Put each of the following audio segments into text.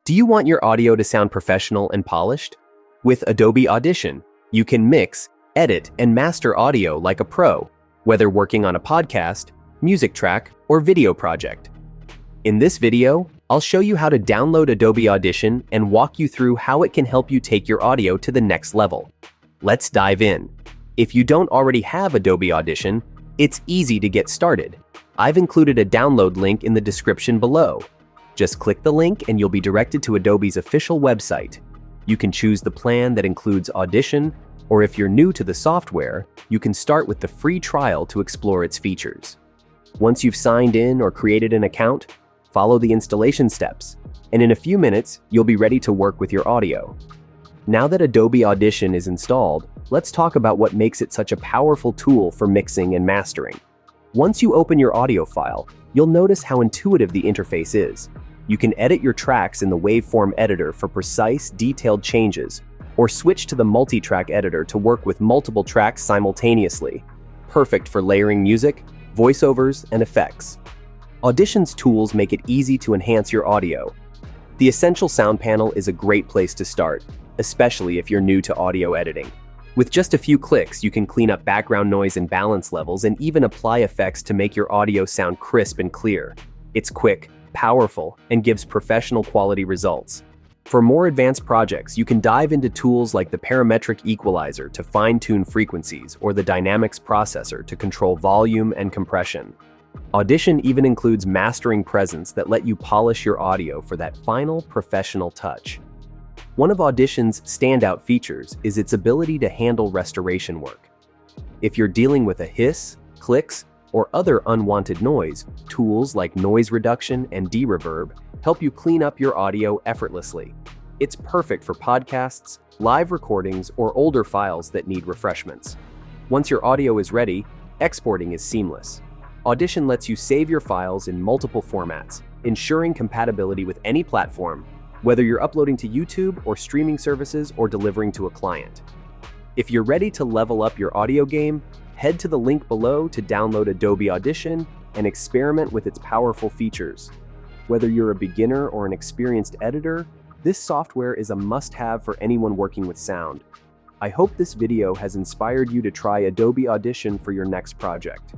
Do you want your audio to sound professional and polished? With Adobe Audition, you can mix, edit, and master audio like a pro, whether working on a podcast, music track, or video project. In this video, I'll show you how to download Adobe Audition and walk you through how it can help you take your audio to the next level. Let's dive in. If you don't already have Adobe Audition, it's easy to get started. I've included a download link in the description below. Just click the link and you'll be directed to Adobe's official website. You can choose the plan that includes Audition, or if you're new to the software, you can start with the free trial to explore its features. Once you've signed in or created an account, follow the installation steps, and in a few minutes, you'll be ready to work with your audio. Now that Adobe Audition is installed, let's talk about what makes it such a powerful tool for mixing and mastering. Once you open your audio file, you'll notice how intuitive the interface is. You can edit your tracks in the waveform editor for precise, detailed changes, or switch to the multi-track editor to work with multiple tracks simultaneously. Perfect for layering music, voiceovers, and effects. Audition's tools make it easy to enhance your audio. The Essential Sound Panel is a great place to start, especially if you're new to audio editing. With just a few clicks, you can clean up background noise and balance levels and even apply effects to make your audio sound crisp and clear. It's quick, powerful, and gives professional quality results. For more advanced projects, you can dive into tools like the parametric equalizer to fine-tune frequencies or the dynamics processor to control volume and compression. Audition even includes mastering presets that let you polish your audio for that final professional touch. One of Audition's standout features is its ability to handle restoration work. If you're dealing with a hiss, clicks, or other unwanted noise, tools like noise reduction and de-reverb help you clean up your audio effortlessly. It's perfect for podcasts, live recordings, or older files that need refreshments. Once your audio is ready, exporting is seamless. Audition lets you save your files in multiple formats, ensuring compatibility with any platform, whether you're uploading to YouTube or streaming services or delivering to a client. If you're ready to level up your audio game, head to the link below to download Adobe Audition and experiment with its powerful features. Whether you're a beginner or an experienced editor, this software is a must-have for anyone working with sound. I hope this video has inspired you to try Adobe Audition for your next project.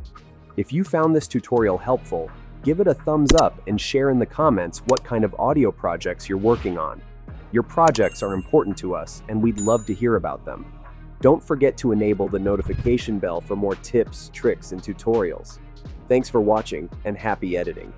If you found this tutorial helpful, give it a thumbs up and share in the comments what kind of audio projects you're working on. Your projects are important to us, and we'd love to hear about them. Don't forget to enable the notification bell for more tips, tricks, and tutorials. Thanks for watching, and happy editing.